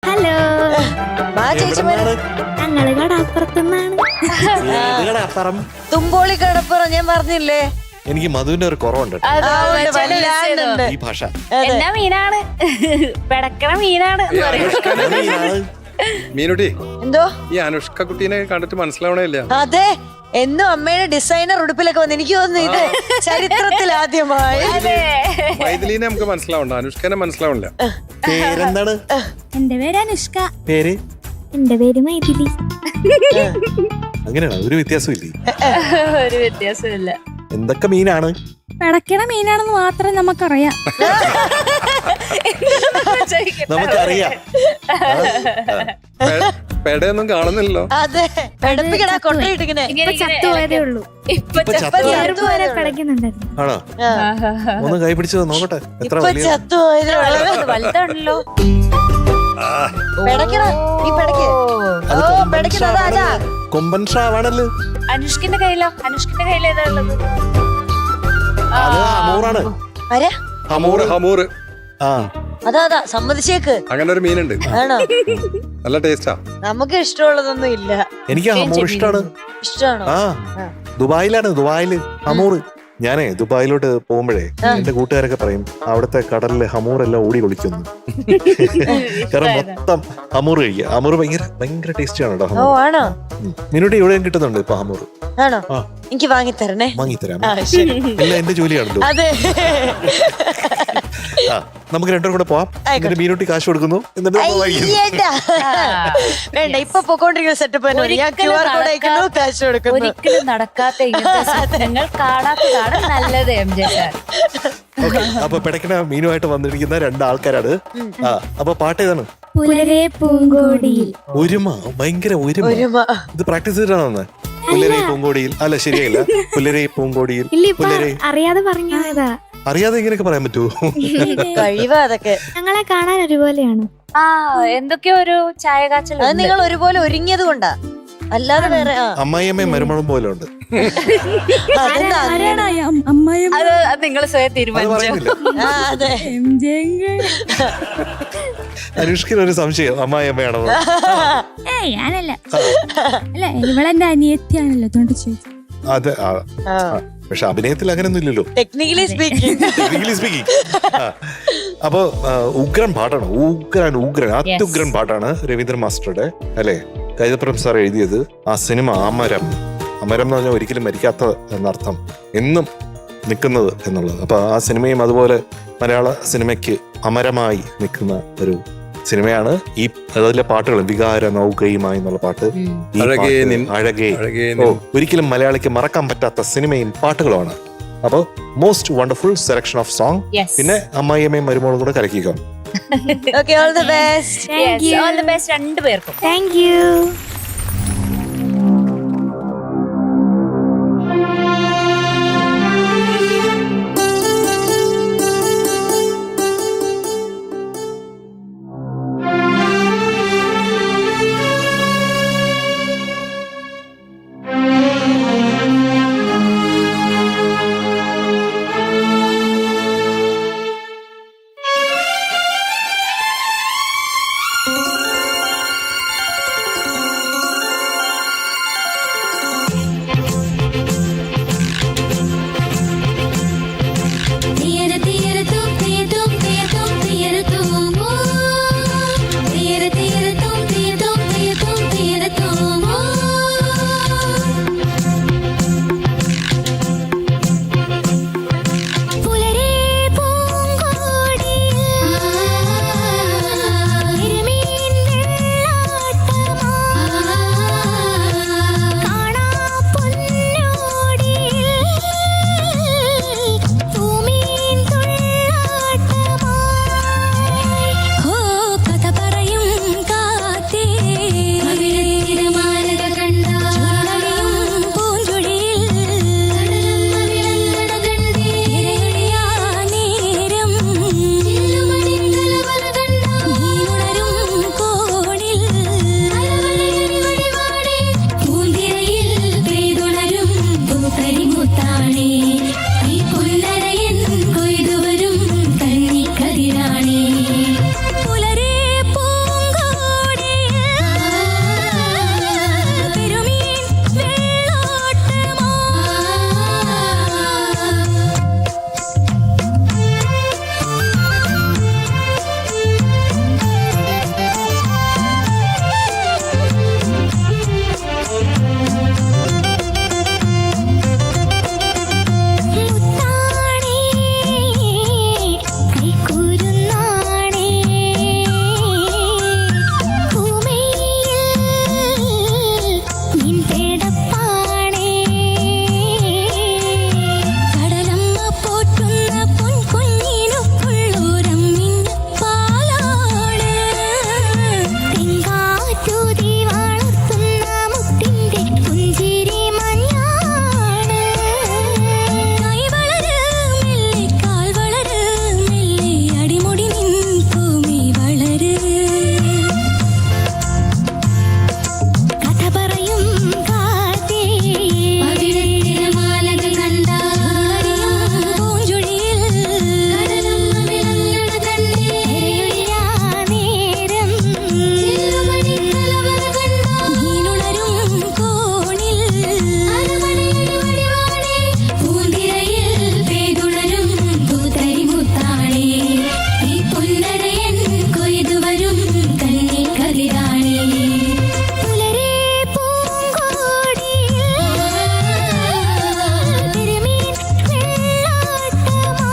Hello. ചേച്ചിമാര് ഞങ്ങള് കടപ്പുറത്തുനിന്നാണ്. തുമ്പോളി കടപ്പുറം ഞാൻ പറഞ്ഞില്ലേ. എനിക്ക് മധുവിന്റെ ഒരു കുറവുണ്ട് ഈ ഭാഷ. എന്നാ മീനാണ്, പെടക്കണ മീനാണ്. മീനുട്ടി, എന്തോ ഈ അനുഷ്ക കുട്ടീനെ കണ്ടിട്ട് മനസ്സിലാവണേല്ല. അതെ, എന്നും അമ്മയുടെ ഡിസൈനർ ഉടുപ്പിലൊക്കെ വന്ന് എനിക്ക് തോന്നുന്നു ഇത് ചരിത്രത്തിൽ ആദ്യമായി. മൈഥിലീനെ നമുക്ക് മനസ്സിലാവണ്ട, അനുഷ്കനെ മനസ്സിലാവണില്ല. പേരെന്താണ്? എന്റെ പേര് അനുഷ്ക. പേര്? എന്റെ പേര് മൈഥിലി. അങ്ങനെയാണ്, ഒരു വ്യത്യാസവും ഇല്ലേ? ഒരു വ്യത്യാസമില്ല. എന്തൊക്കെ മീനാണ്? പെടക്കണ മീനാണെന്ന് മാത്രം നമുക്കറിയാം. നമുക്കറിയാം. പെടയൊന്നും കാണുന്നില്ലല്ലോ. അതെ, പെടപ്പിക്കടാ കൊട്ടയിട്ടിങ്ങനെ. ചത്തുപോയതേ ഉള്ളൂ. ചെറുതുവരെ പെടക്കുന്നുണ്ടായിരുന്നു. ആണോ? ഒന്ന് കൈ പിടിച്ചത് നോക്കട്ടെ. എത്ര ഇപ്പൊ വലിയ ചത്തുപോയതേ വലുതാണല്ലോ. പെടക്കടാ, നീ പെടക്ക്. അത് ഓ, കൊമ്പൻ പെടക്കുന്നത് അതാ. കൊമ്പൻ ഷാവാണല്ലോ. അനുഷ്കിന്റെ കയ്യിലോ? അനുഷ്കിന്റെ കയ്യിൽ ഏതാ ഉള്ളത്? അത് ഹമൂറാണ്. ആരാ? ഹമൂർ. ആ, അതാ സമ്മതിച്ചേക്ക്. അങ്ങനെ ഒരു മീനുണ്ട്, ആണോ? നല്ല ടേസ്റ്റാ. നമുക്ക് ഇഷ്ടമുള്ളതൊന്നും ഇല്ല. എനിക്ക് ഹമൂർ ഇഷ്ടമാണ്. ഇഷ്ടമാണോ? ആ, ദുബായിലാണ്. ദുബായില് ഹമൂർ. ഞാനേ ദുബായിലോട്ട് പോകുമ്പോഴേ എന്റെ കൂട്ടുകാരൊക്കെ പറയും അവിടുത്തെ കടലിലെ ഹമൂർ എല്ലാം ഓടി ഒളിക്കുന്നു. കാരണം മൊത്തം ഹമൂർ കഴിക്കുക. ഹമൂർ ഭയങ്കര ടേസ്റ്റിയാണ് കേട്ടോ. ഓ, ആണോ? മിനുട്ടി ഇവിടെയും കിട്ടുന്നുണ്ട് ഇപ്പൊ ഹമൂർ. ആണോ? ആ, എനിക്ക് വാങ്ങിത്തരണേ. വാങ്ങിത്തരാം. ആ, ശരി. എല്ലാം എന്റെ ജോലിയാണല്ലോ. അതെ, ആ, നമുക്ക് രണ്ടുപേരും കൂടെ പോവാം. എന്നിട്ട് മീനുട്ടി കാശ് കൊടുക്കുന്നു, എന്നിട്ട് നമ്മൾ വാങ്ങിക്കുന്നു. അയ്യടാ. വേണ്ട, ഇപ്പൊ പൊക്കോണ്ടിരിക്കുന്ന സെറ്റപ്പ് തന്നെ. ഞാൻ QR കോഡ് അയക്കുന്നു, കാശ് കൊടുക്കുന്നു. ഒരിക്കലും നടക്കാത്ത ഇങ്ങനത്തെ സ്വപ്നങ്ങൾ കാണാത്തതാണ് നല്ലത്. MJ sir. ഓക്കെ, അപ്പൊ പിടക്കണ മീനുമായിട്ട് വന്നിരിക്കുന്ന രണ്ടാൾക്കാരാണ്. ആ, അപ്പൊ പാട്ട് ഏതാണ്? പുലരെ പൂങ്കോടിയിൽ. ഒരുമ, ഭയങ്കര ഒരുമ. ഇത് പ്രാക്ടീസ് ചെയ്തിട്ടാണ് വന്നത്. പുലരെ പൂങ്കോടിയിൽ. അല്ല, ശരിയായില്ല. പുലരെ പൂങ്കോടിയിൽ. പുലരെ അറിയാതെ പറഞ്ഞതാ. അറിയാതെ ഇങ്ങനെയൊക്കെ പറയാൻ പറ്റുമോ? കഴിവാ അതൊക്കെ. ഞങ്ങളെ കാണാൻ ഒരുപോലെയാണ്. ആ, എന്തൊക്കെയോ ഒരു ചായ കാച്ചൽ. അത് നിങ്ങൾ ഒരുപോലെ ഒരുങ്ങിയത് കൊണ്ടാ, അല്ലാതെ വേറെ. അമ്മായിയമ്മയും മരുമളും പോലെ ഉണ്ട്. അത് നിങ്ങൾ സ്വയം അത് തീരുമാനിച്ചു. പറയുന്നില്ല. അതെ, അനുഷ്കിന് ഒരു സംശയം അമ്മായിയമ്മയാണോ? ഞാനല്ല. അല്ല, ഇവളെന്റെ അനിയത്തിയാണല്ലോ, അതുകൊണ്ട് ചോദിച്ചു. അതെ, പക്ഷെ അഭിനയത്തിൽ അങ്ങനെയൊന്നും ഇല്ലല്ലോ. Technically speaking. അപ്പൊ ഉഗ്രൻ പാട്ടാണ്. ഉഗ്രൻ അത്യുഗ്രൻ പാട്ടാണ് രവീന്ദ്രൻ മാസ്റ്ററുടെ, അല്ലെ? കൈതപ്രം സാർ എഴുതിയത്. ആ സിനിമ അമരം. അമരം എന്ന് പറഞ്ഞാൽ ഒരിക്കലും മരിക്കാത്ത എന്നർത്ഥം, എന്നും നിൽക്കുന്നത് എന്നുള്ളത്. അപ്പൊ ആ സിനിമയും അതുപോലെ മലയാള സിനിമയ്ക്ക് അമരമായി നിൽക്കുന്ന ഒരു സിനിമയാണ് ഈ അതിലെ പാട്ടുകൾ. വികാര നൗകയുമായി എന്നുള്ള പാട്ട്, അഴകേ, ഒരിക്കലും മലയാളിക്ക് മറക്കാൻ പറ്റാത്ത സിനിമയും പാട്ടുകളുമാണ്. അപ്പൊ most wonderful selection of song. പിന്നെ അമ്മായിയമ്മയും മരുമോളും കൂടെ കലക്കിക്കോ. Okay, all the best. All the best രണ്ടുപേർക്കും. Thank you. കതിരാണി പുലരേ പൂങ്കോടി തിരുമീൻ വെള്ളാട്ടമാ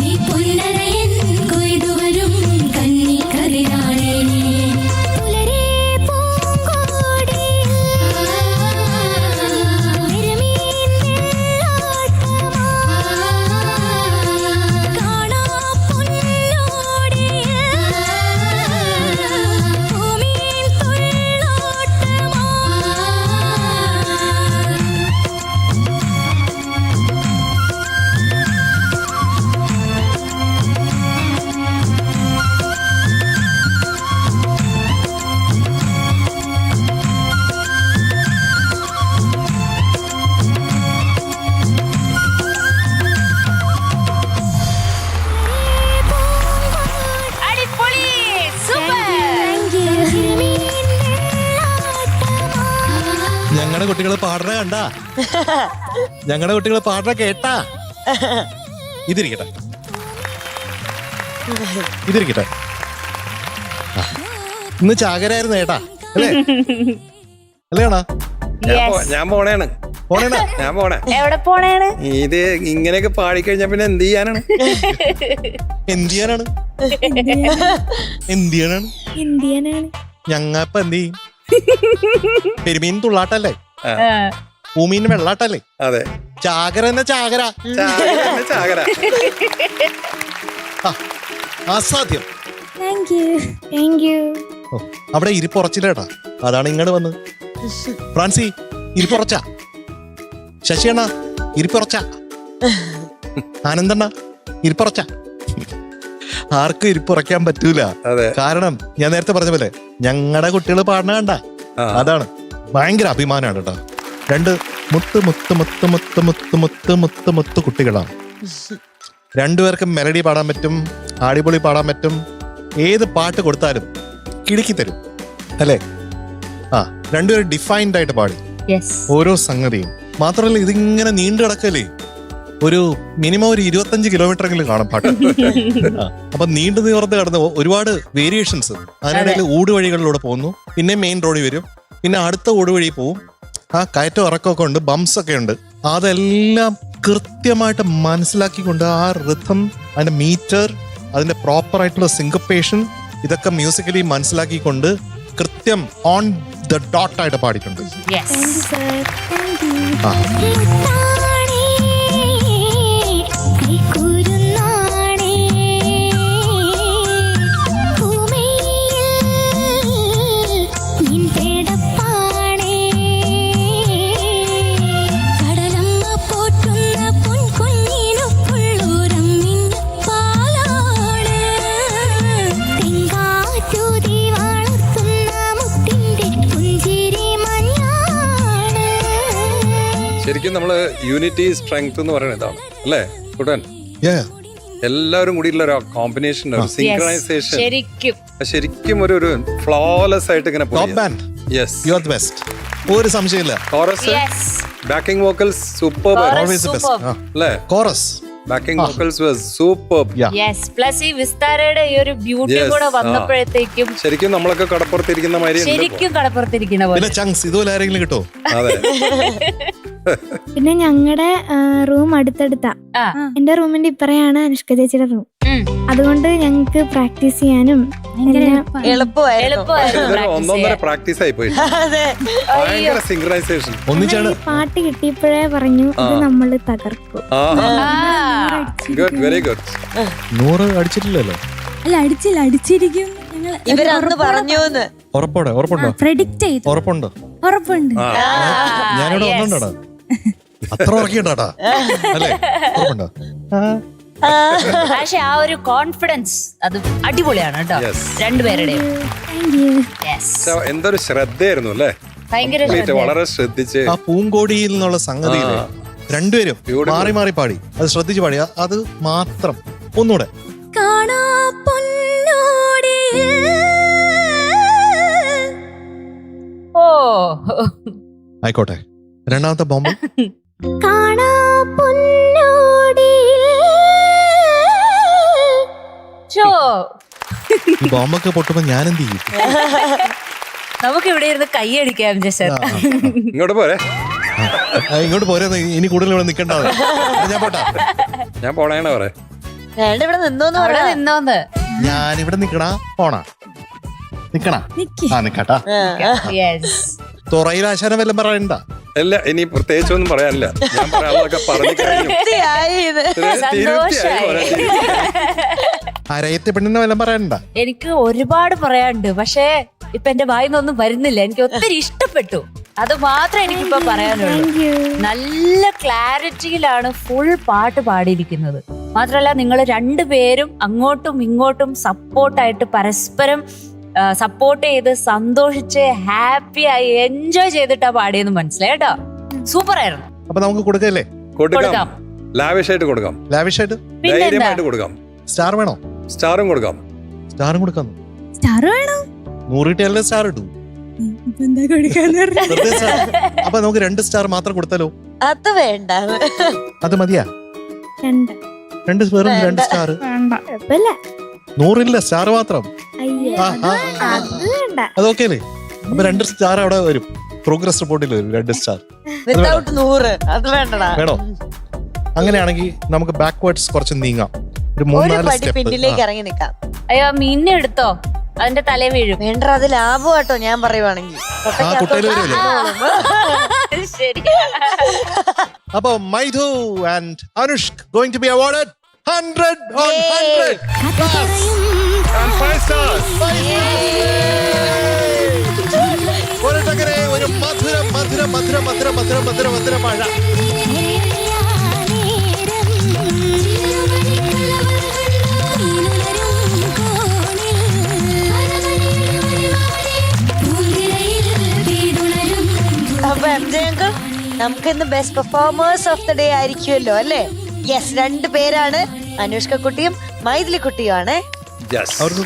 ഈ പൊന്നരയൻ കൊയ്തു വരും ഞങ്ങളുടെ കുട്ടികൾ പാടണ കണ്ട, ഞങ്ങളുടെ കുട്ടികൾ പാടണ കേട്ടാ. ഇതിരിക്കട്ടെ, ഇതിരിക്കട്ടെ. ഇന്ന് ചാകരായിരുന്നു ഏട്ടാ, അല്ലേ? അല്ലേ ആണാ? ഞാൻ പോണേണ്. പോണേണ? ഞാൻ പോണേ. എവിടെ പോണേണ്? ഇത് ഇങ്ങനെയൊക്കെ പാടിക്കഴിഞ്ഞാ പിന്നെ എന്ത് ചെയ്യാനാണ്? എന്ത് ചെയ്യാനാണ്? എന്ത് ചെയ്യാനാണ്? ഇന്ത്യനാണ്. ഞങ്ങപ്പ എന്ത് ചെയ്യും? പെരുമീൻ തുള്ളാട്ടല്ലേ, ഭൂമീൻ വെള്ളാട്ടല്ലേ? അതെ, ചാകര എന്ന ചാകര. ചാകര. അസാധ്യം. Thank you. ഓ, അവിടെ ഇരിപ്പുറച്ചില്ലേട്ടാ, അതാണ് ഇങ്ങോട്ട് വന്ന്. ഫ്രാൻസി ഇരിപ്പുറച്ച, ശശിയണ്ണ ഇരിപ്പുറച്ച, ആനന്ദണ്ണ ഇരിപ്പുറച്ച. ആർക്കും ഇരിപ്പുറയ്ക്കാൻ പറ്റൂല. കാരണം ഞാൻ നേരത്തെ പറഞ്ഞ പോലെ ഞങ്ങളുടെ കുട്ടികൾ പാടണ കണ്ട, അതാണ് ഭയങ്കര അഭിമാനമാണ് കേട്ടോ. രണ്ട് മുത്ത് മുത്ത് മുത്ത് മുത്ത് മുത്ത് മുത്ത് മുത്ത് മുത്ത് കുട്ടികളാണ്. രണ്ടുപേർക്കും മെലഡി പാടാൻ പറ്റും, അടിപൊളി പാടാൻ പറ്റും. ഏത് പാട്ട് കൊടുത്താലും കിടുക്കി തരും, അല്ലേ? രണ്ടുപേരും ഡിഫൈൻഡ് ആയിട്ട് പാടി ഓരോ സംഗതിയും. മാത്രമല്ല ഇതിങ്ങനെ നീണ്ടു കിടക്കല്ലേ, ഒരു മിനിമം ഒരു 25 കിലോമീറ്ററെങ്കിലും കാണും പാട്ട്. അപ്പൊ നീണ്ടു നിവർന്ന് കിടന്ന് ഒരുപാട് വേരിയേഷൻസ്. അതിനിടയിൽ ഊടുവഴികളിലൂടെ പോകുന്നു, പിന്നെ മെയിൻ റോഡിൽ വരും, പിന്നെ അടുത്ത ഊടുവഴി പോവും. കയറ്റം ഇറക്കമൊക്കെ ഉണ്ട്, ബംസ് ഒക്കെ ഉണ്ട്. അതെല്ലാം കൃത്യമായിട്ട് മനസ്സിലാക്കിക്കൊണ്ട് ആ റിഥം, അതിന്റെ മീറ്റർ, അതിന്റെ പ്രോപ്പർ ആയിട്ടുള്ള സിങ്കപ്പേഷൻ, ഇതൊക്കെ മ്യൂസിക്കലി മനസ്സിലാക്കിക്കൊണ്ട് കൃത്യം ഓൺ ദ ഡോട്ട് ആയിട്ട് പാടിയിട്ടുണ്ട്. ശരിക്കും നമ്മള് യൂണിറ്റി സ്ട്രെങ്ത് എന്ന് പറയുന്നത് ഇതാണ്, അല്ലേ കുട്ടൻ? എല്ലാവരും കൂടിയുള്ള ഒരു കോമ്പിനേഷൻ, ഒരു സിങ്ക്രണൈസേഷൻ, ശരിക്കും ഒരു ഫ്ലോലെസ് ആയിട്ട് ഇങ്ങനെ ഒരു സംശയമില്ല. കോറസ്, ബാക്കിംഗ് വോക്കൽസ് സൂപ്പർ അല്ലേ? Chorus backing vocals was super. Plus ഈ വിസ്താരയുടെ ഈ ഒരു ബ്യൂട്ടി കൂടെ വന്നപ്പോഴത്തേക്കും ശരിക്കും നമ്മളൊക്കെ കടപ്പുറത്തിരിക്കുന്ന മാതിരി, ശരിക്കും കടപ്പുറത്തിരിക്കുന്ന പോലെ. ചങ്സ് ഇതുപോലെ ആരെങ്കിലും കിട്ടോ? അതെ. പിന്നെ ഞങ്ങളുടെ റൂം അടുത്തടുത്താ. എന്റെ റൂമിന്റെ ഇപ്പറയാണ് അനുഷ്ക ചേച്ചിയുടെ റൂം. അതുകൊണ്ട് ഞങ്ങക്ക് പ്രാക്ടീസ് ചെയ്യാനും ഒന്നൊന്നര പ്രാക്ടീസ് ആയി പോയി. സിങ്ക്രണൈസേഷൻ പാട്ട് കിട്ടിയപ്പോഴേ പറഞ്ഞു ഇത് നമ്മള് തകർക്കും. Very good. 100 അടിച്ചിട്ടില്ലല്ലോ? അല്ല, അടിച്ചിരിക്കും. ഇവരന്ന് പറഞ്ഞു. ഉറപ്പുണ്ടോ? പ്രെഡിക്റ്റ് ചെയ്തു. ഉറപ്പുണ്ടോ? ഉറപ്പുണ്ട്. ഞാനിവിടെ വന്നോണ്ടാ അത്ര ഉറക്കിണ്ടാ, അല്ലേ? ഉറപ്പുണ്ടോ? പക്ഷെ ആ ഒരു കോൺഫിഡൻസ് അത് അടിപൊളിയാണ് കേട്ടോ രണ്ടുപേരുടെയും. എന്തൊരു ശ്രദ്ധയായിരുന്നു അല്ലേ? വളരെ ശ്രദ്ധിച്ച് ആ പൂങ്കോടിയിൽ നിന്നുള്ള സംഗതിയില് രണ്ടുപേരും മാറി മാറി പാടി, അത് ശ്രദ്ധിച്ച് പാടി. അത് മാത്രം ഒന്നുകൂടെ ഓ ആയിക്കോട്ടെ. രണ്ടാമത്തെ ബോംബ് ഈ ബോംബൊക്കെ പൊട്ടുമ്പോ ഞാൻ എന്ത് ചെയ്യും? നമുക്ക് ഇവിടെ ഇരുന്ന് കൈയടിക്കാം. ഇങ്ങോട്ട് പോരെ, ഇങ്ങോട്ട് പോരെ. ഇനി കൂടുതൽ ഇവിടെ നിക്കണ്ട. ഞാൻ പോട്ടാ, ഞാൻ പോണേണ പറ. ഇവിടെ നിന്നോന്ന്. ഞാനിവിടെ നിക്കണ പോണ നിക്കണ നിക്കട്ടാ. തുറയിലാശാനം വല്ലതും പറയണ്ട. അല്ല, ഇനി പ്രത്യേകിച്ചൊന്നും പറയാനില്ല. ഞാൻ പറയാനുള്ളതൊക്കെ പറഞ്ഞു കഴിഞ്ഞു. അരയത്തെ പെണ്ണിനെ വല്ലതും പറയാനുണ്ട? എനിക്ക് ഒരുപാട് പറയാനുണ്ട്, പക്ഷേ ഇപ്പൊ എന്റെ വായിന്നൊന്നും വരുന്നില്ല. എനിക്ക് ഒത്തിരി ഇഷ്ടപ്പെട്ടു, അത് മാത്രമേ എനിക്കിപ്പോ പറയാനുള്ളൂ. നല്ല ക്ലാരിറ്റിയിലാണ് ഫുൾ പാട്ട് പാടിയിരിക്കുന്നത്. മാത്രമല്ല നിങ്ങൾ രണ്ടുപേരും അങ്ങോട്ടും ഇങ്ങോട്ടും സപ്പോർട്ടായിട്ട് പരസ്പരം സപ്പോർട്ട് ചെയ്ത് സന്തോഷിച്ച് ഹാപ്പിയായി എൻജോയ് ചെയ്തിട്ടാ പാടിയെന്ന് മനസ്സിലായി കേട്ടോ. സൂപ്പർ ആയിരുന്നു. അപ്പൊ നമുക്ക് കൊടുക്കല്ലേ? കൊടുക്കാം. ലാവിഷായിട്ട് കൊടുക്കാം. ലാവിഷായിട്ട് ധൈര്യമായിട്ട് കൊടുക്കാം. സ്റ്റാർ വേണോ? സ്റ്റാറും കൊടുക്കാം. സ്റ്റാറും കൊടുക്കാം. സ്റ്റാർ വേണോ? 100 കിട്ടിയാലേ സ്റ്റാർ ഇട്ടു. ഇപ്പൊ എന്താ കൊടുക്കാന്ന് പറഞ്ഞു. വെറുതെ star. അപ്പൊ നമുക്ക് 2 സ്റ്റാർ മാത്രം കൊടുത്താലോ? അത് വേണ്ട. അത് മതിയാ? 2 2 വെറും 2 സ്റ്റാർ. വേണ്ട കുഴപ്പമില്ല. 100 സ്റ്റാർ മാത്രം. അയ്യോ ആ, ആ, അത് വേണ്ട. അത് ഓക്കെ അല്ലേ? അപ്പൊ 2 സ്റ്റാർ അവിടെ വരും, പ്രോഗ്രസ് റിപ്പോർട്ടിൽ വരും 2 സ്റ്റാർ. വിത്തൗട്ട് 100 അത് വേണ്ടടാ. വേണോ? അങ്ങനെയാണെങ്കിൽ നമുക്ക് ബാക്ക്വേർഡ്സ് കുറച്ച് നീങ്ങാം. ഒരു ഒരു 3-4 പടി സ്റ്റെപ്പ്. പിന്നിലേക്ക് ഇറങ്ങി നിക്കാം. അയ്യോ മീനിനെ എടുത്തോ, അതിന്റെ തലേ വീഴും. വേണ്ട, അത് ലാഭമാട്ടോ ഞാൻ പറയുവാണെങ്കിൽ. ആ കുട്ടയില് വരുമല്ലേ? ശരി. അപ്പൊ Maithu and Anushk going to be awarded 100 on 100 and 5 stars. ഒരട്ടക്കരെ ഒരു മധുര മധുര മധുര മധുര മധുര മധുര മധുര മഴ. അപ്പൊ MJ uncle, നമുക്ക് ഇന്ന് best performers of the day ആയിരിക്കുമല്ലോ അല്ലേ? യെസ്, 2 പേരാണ്, അനുഷ്ക കുട്ടിയും മൈഥിലി കുട്ടിയുമാണ്. അവർക്ക്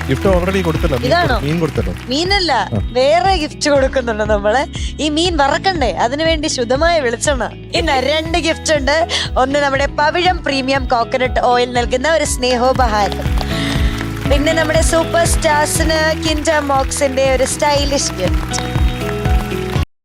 ഗിഫ്റ്റ് ഓൾറെഡി കൊടുത്തല്ലോ. ഇതാണോ? മീൻ കൊടുത്തല്ലോ. മീനല്ല, വേറെ ഗിഫ്റ്റ് കൊടുക്കുന്നുണ്ട് നമ്മള്. ഈ മീൻ വറക്കണ്ടേ, അതിനുവേണ്ടി ശുദ്ധമായ വെളിച്ചെണ്ണ. ഇന്ന് 2 ഗിഫ്റ്റ് ഉണ്ട്. ഒന്ന് നമ്മുടെ പവിഴം പ്രീമിയം കോക്കനട്ട് ഓയിൽ നൽകുന്ന ഒരു സ്നേഹോപഹാരം. പിന്നെ നമ്മുടെ സൂപ്പർ സ്റ്റാർസിന് കിൻഡർ മോക്സിന്റെ ഒരു സ്റ്റൈലിഷ് ഗിഫ്റ്റ്.